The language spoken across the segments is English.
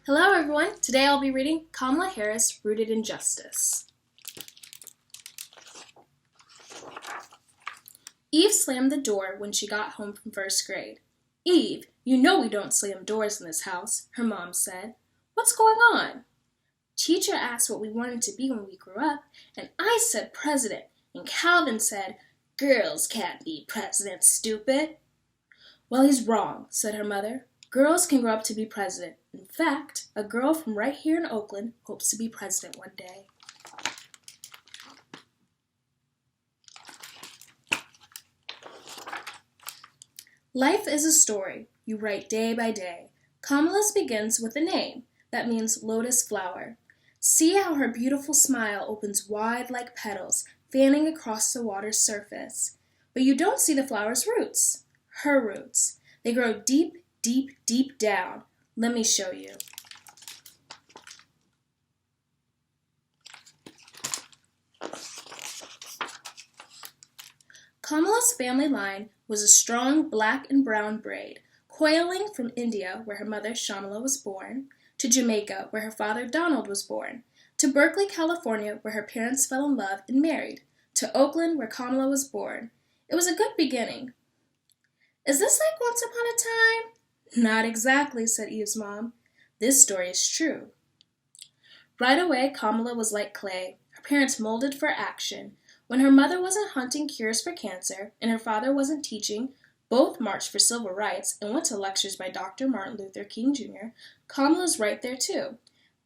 Hello everyone, today I'll be reading Kamala Harris Rooted in Justice. Eve slammed the door when she got home from first grade. Eve, you know we don't slam doors in this house, her mom said. What's going on? Teacher asked what we wanted to be when we grew up, and I said president, and Calvin said, girls can't be president, stupid. Well, he's wrong, said her mother. Girls can grow up to be president. In fact, a girl from right here in Oakland hopes to be president one day. Life is a story you write day by day. Kamala's begins with a name. That means lotus flower. See how her beautiful smile opens wide like petals, fanning across the water's surface. But you don't see the flower's roots. Her roots. They grow deep, deep, deep down. Let me show you. Kamala's family line was a strong black and brown braid, coiling from India, where her mother Shamala was born, to Jamaica, where her father Donald was born, to Berkeley, California, where her parents fell in love and married, to Oakland, where Kamala was born. It was a good beginning. Is this like Once Upon a Time? Not exactly, said Eve's mom. This story is true. Right away, Kamala was like clay. Her parents molded for action. When her mother wasn't hunting cures for cancer and her father wasn't teaching, both marched for civil rights and went to lectures by Dr. Martin Luther King Jr., Kamala's right there too,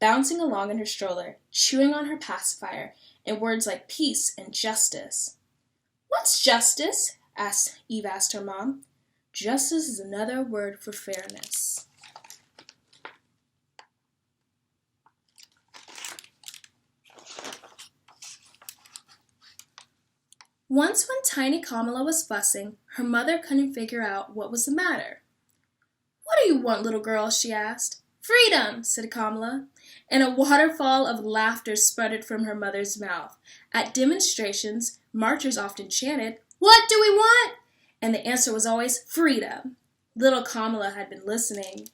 bouncing along in her stroller, chewing on her pacifier, and words like peace and justice. What's justice? Eve asked her mom. Justice is another word for fairness. Once when tiny Kamala was fussing, her mother couldn't figure out what was the matter. What do you want, little girl? She asked. Freedom, said Kamala, and a waterfall of laughter sputtered from her mother's mouth. At demonstrations, marchers often chanted, What do we want? And the answer was always freedom. Little Kamala had been listening.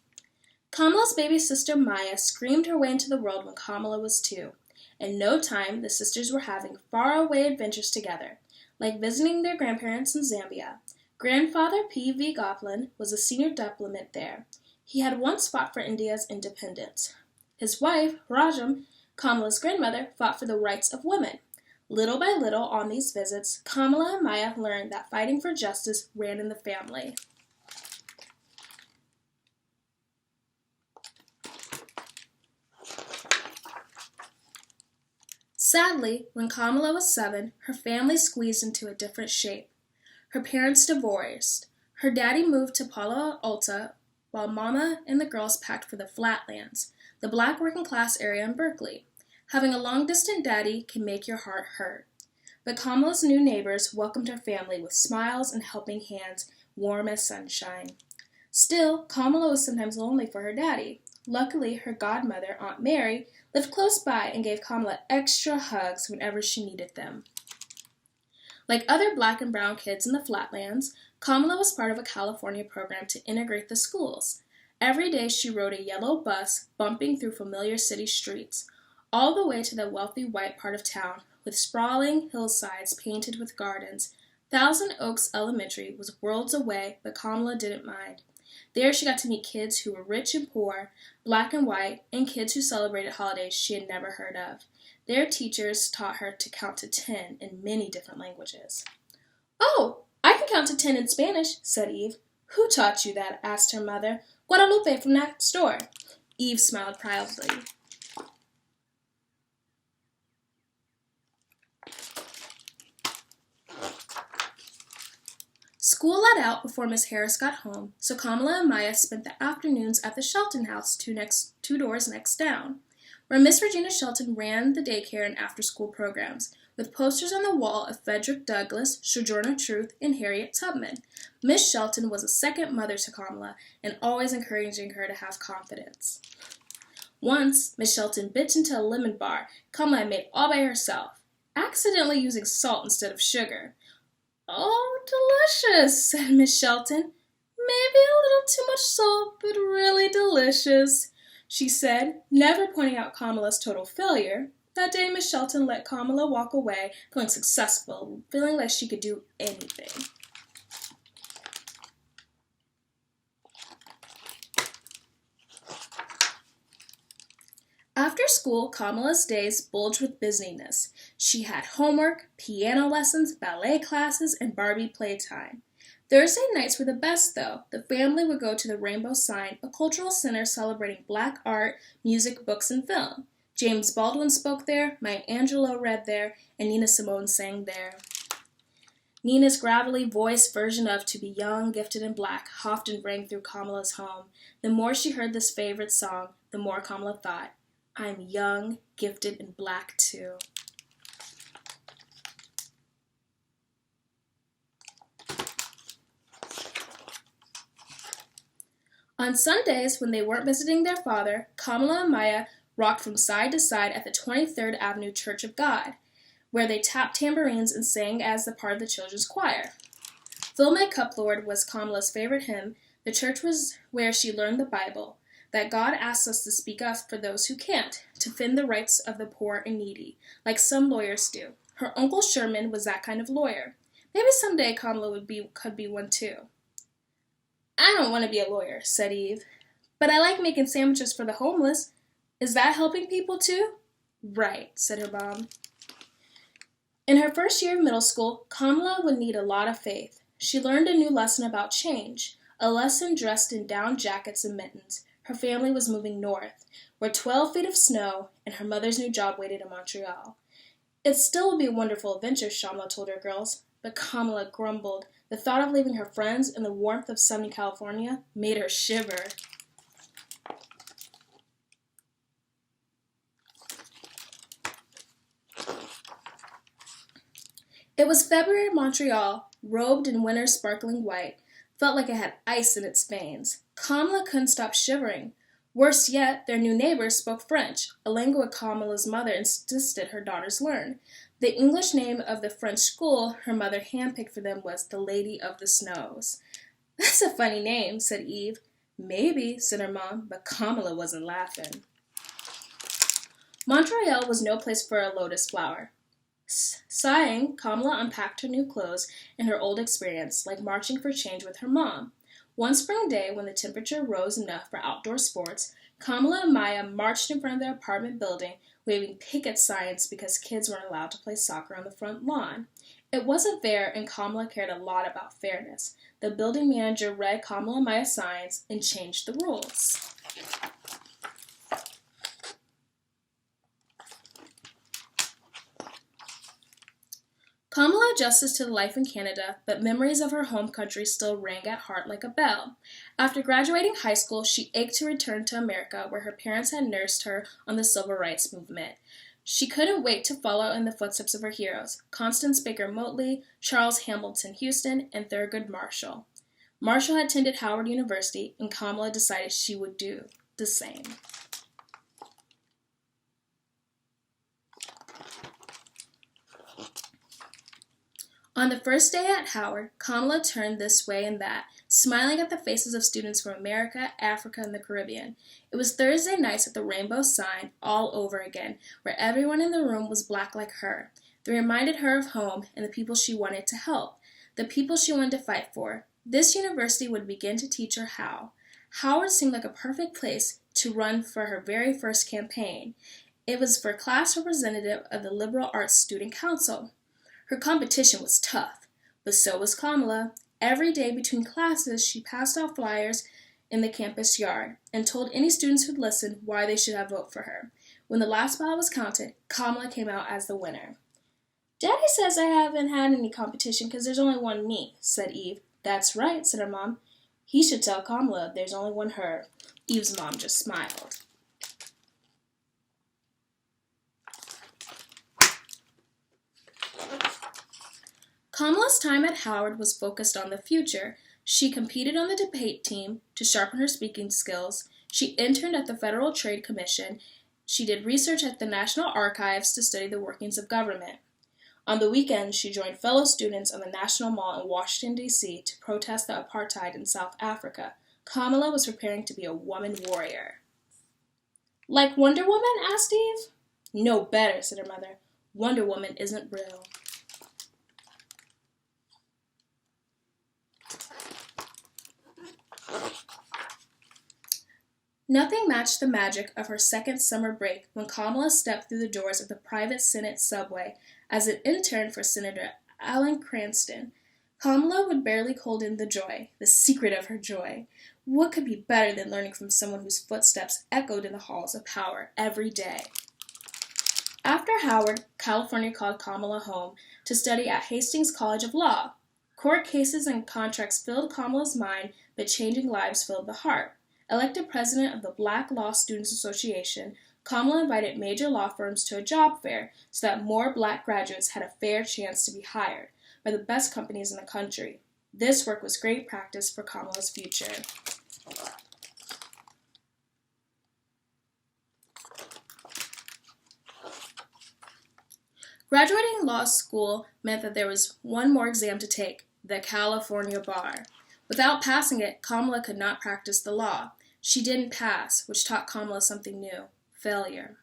Kamala's baby sister Maya screamed her way into the world when Kamala was 2. In no time, the sisters were having faraway adventures together, like visiting their grandparents in Zambia. Grandfather P.V. Goblin was a senior diplomat there. He had once fought for India's independence. His wife, Rajam, Kamala's grandmother, fought for the rights of women. Little by little on these visits, Kamala and Maya learned that fighting for justice ran in the family. Sadly, when Kamala was 7, her family squeezed into a different shape. Her parents divorced. Her daddy moved to Palo Alto, while Mama and the girls packed for the Flatlands, the black working-class area in Berkeley. Having a long-distance daddy can make your heart hurt. But Kamala's new neighbors welcomed her family with smiles and helping hands, warm as sunshine. Still, Kamala was sometimes lonely for her daddy. Luckily, her godmother, Aunt Mary, lived close by and gave Kamala extra hugs whenever she needed them. Like other black and brown kids in the Flatlands, Kamala was part of a California program to integrate the schools. Every day she rode a yellow bus, bumping through familiar city streets, all the way to the wealthy white part of town, with sprawling hillsides painted with gardens. Thousand Oaks Elementary was worlds away, but Kamala didn't mind. There she got to meet kids who were rich and poor, black and white, and kids who celebrated holidays she had never heard of. Their teachers taught her to count to 10 in many different languages. Oh, I can count to 10 in Spanish, said Eve. Who taught you that? Asked her mother. Guadalupe from next door. Eve smiled proudly. School let out before Miss Harris got home, so Kamala and Maya spent the afternoons at the Shelton house two doors next down, where Miss Regina Shelton ran the daycare and after-school programs, with posters on the wall of Frederick Douglass, Sojourner Truth, and Harriet Tubman. Miss Shelton was a second mother to Kamala and always encouraging her to have confidence. Once, Miss Shelton bit into a lemon bar Kamala had made all by herself, accidentally using salt instead of sugar. Oh, delicious, said Miss Shelton. Maybe a little too much salt, but really delicious. she said, never pointing out Kamala's total failure. That day, Miss Shelton let Kamala walk away, feeling successful, feeling like she could do anything. After school, Kamala's days bulged with busyness. She had homework, piano lessons, ballet classes, and Barbie playtime. Thursday nights were the best, though. The family would go to the Rainbow Sign, a cultural center celebrating Black art, music, books, and film. James Baldwin spoke there, Maya Angelou read there, and Nina Simone sang there. Nina's gravelly voice version of To Be Young, Gifted, and Black often rang through Kamala's home. The more she heard this favorite song, the more Kamala thought, I'm young, gifted, and black too. On Sundays, when they weren't visiting their father, Kamala and Maya rocked from side to side at the 23rd Avenue Church of God, where they tapped tambourines and sang as the part of the children's choir. Fill My Cup, Lord was Kamala's favorite hymn. The church was where she learned the Bible, that God asks us to speak up for those who can't, to defend the rights of the poor and needy, like some lawyers do. Her Uncle Sherman was that kind of lawyer. Maybe someday Kamala could be one too. I don't want to be a lawyer, said Eve, but I like making sandwiches for the homeless. Is that helping people too? Right, said her mom. In her first year of middle school, Kamala would need a lot of faith. She learned a new lesson about change, a lesson dressed in down jackets and mittens. Her family was moving north, where 12 feet of snow and her mother's new job waited in Montreal. It still would be a wonderful adventure, Shamla told her girls, but Kamala grumbled. The thought of leaving her friends in the warmth of sunny California made her shiver. It was February in Montreal, robed in winter's sparkling white, felt like it had ice in its veins. Kamala couldn't stop shivering. Worse yet, their new neighbors spoke French, a language Kamala's mother insisted her daughters learn. The English name of the French school her mother handpicked for them was the Lady of the Snows. That's a funny name, said Eve. Maybe, said her mom, but Kamala wasn't laughing. Montreal was no place for a lotus flower. Sighing, Kamala unpacked her new clothes and her old experience, like marching for change with her mom. One spring day, when the temperature rose enough for outdoor sports, Kamala and Maya marched in front of their apartment building, waving picket signs because kids weren't allowed to play soccer on the front lawn. It wasn't fair, and Kamala cared a lot about fairness. The building manager read Kamala and Maya's signs and changed the rules. Kamala adjusted to life in Canada, but memories of her home country still rang at heart like a bell. After graduating high school, she ached to return to America, where her parents had nursed her on the civil rights movement. She couldn't wait to follow in the footsteps of her heroes, Constance Baker Motley, Charles Hamilton Houston, and Thurgood Marshall. Marshall had attended Howard University, and Kamala decided she would do the same. On the first day at Howard, Kamala turned this way and that, smiling at the faces of students from America, Africa, and the Caribbean. It was Thursday nights at the Rainbow Sign all over again, where everyone in the room was black like her. They reminded her of home and the people she wanted to help, the people she wanted to fight for. This university would begin to teach her how. Howard seemed like a perfect place to run for her very first campaign. It was for class representative of the Liberal Arts Student Council. Her competition was tough, but so was Kamala. Every day between classes, she passed out flyers in the campus yard and told any students who'd listen why they should have voted for her. When the last ballot was counted, Kamala came out as the winner. Daddy says I haven't had any competition because there's only one me, said Eve. That's right, said her mom. He should tell Kamala there's only one her. Eve's mom just smiled. Kamala's time at Howard was focused on the future. She competed on the debate team to sharpen her speaking skills. She interned at the Federal Trade Commission. She did research at the National Archives to study the workings of government. On the weekends, she joined fellow students on the National Mall in Washington, D.C. to protest the apartheid in South Africa. Kamala was preparing to be a woman warrior. Like Wonder Woman? Asked Eve. No better, said her mother. Wonder Woman isn't real. Nothing matched the magic of her second summer break when Kamala stepped through the doors of the private Senate subway as an intern for Senator Alan Cranston. Kamala would barely hold in the joy, the secret of her joy. What could be better than learning from someone whose footsteps echoed in the halls of power every day? After Howard, California called Kamala home to study at Hastings College of Law. Court cases and contracts filled Kamala's mind, but changing lives filled the heart. Elected president of the Black Law Students Association, Kamala invited major law firms to a job fair so that more black graduates had a fair chance to be hired by the best companies in the country. This work was great practice for Kamala's future. Graduating law school meant that there was one more exam to take, the California bar. Without passing it, Kamala could not practice the law. She didn't pass, which taught Kamala something new: failure.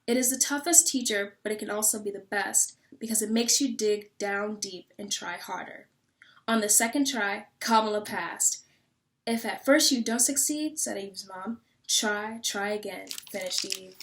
It is the toughest teacher, but it can also be the best, because it makes you dig down deep and try harder. On the second try, Kamala passed. If at first you don't succeed, said Eve's mom, try again, finished Eve.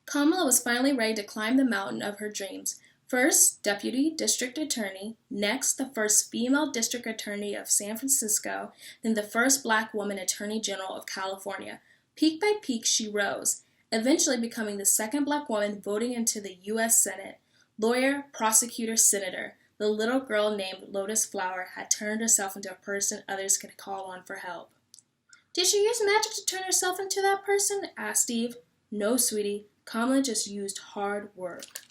Kamala was finally ready to climb the mountain of her dreams. First, Deputy District Attorney, next, the first female District Attorney of San Francisco, then the first black woman Attorney General of California. Peak by peak, she rose, eventually becoming the second black woman voting into the U.S. Senate. Lawyer, prosecutor, senator, the little girl named Lotus Flower had turned herself into a person others could call on for help. Did she use magic to turn herself into that person? Asked Steve. No, sweetie. Kamala just used hard work.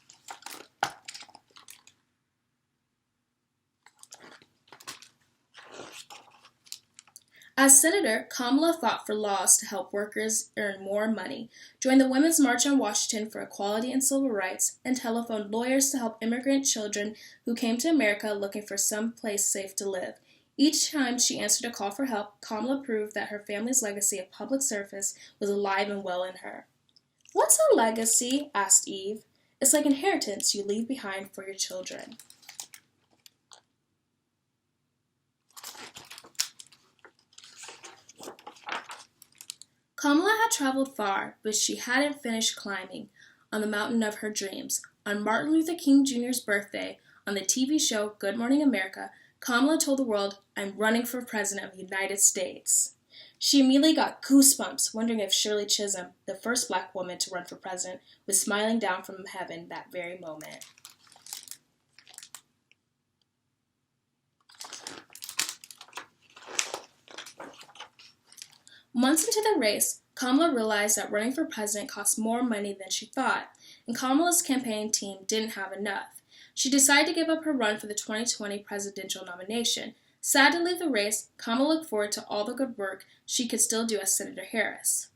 As senator, Kamala fought for laws to help workers earn more money, joined the Women's March on Washington for equality and civil rights, and telephoned lawyers to help immigrant children who came to America looking for some place safe to live. Each time she answered a call for help, Kamala proved that her family's legacy of public service was alive and well in her. What's a legacy? Asked Eve. It's like inheritance you leave behind for your children. Kamala had traveled far, but she hadn't finished climbing on the mountain of her dreams. On Martin Luther King Jr.'s birthday, on the TV show Good Morning America, Kamala told the world, "I'm running for president of the United States." She immediately got goosebumps, wondering if Shirley Chisholm, the first black woman to run for president, was smiling down from heaven that very moment. Months into the race, Kamala realized that running for president cost more money than she thought, and Kamala's campaign team didn't have enough. She decided to give up her run for the 2020 presidential nomination. Sad to leave the race, Kamala looked forward to all the good work she could still do as Senator Harris.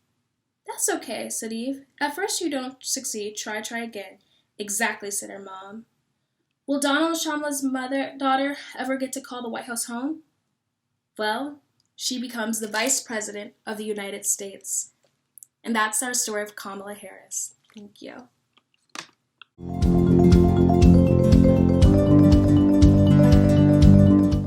That's okay, said Eve. At first you don't succeed, try again. Exactly, said her mom. Will Donald Kamala's daughter ever get to call the White House home? Well, she becomes the Vice President of the United States. And that's our story of Kamala Harris. Thank you.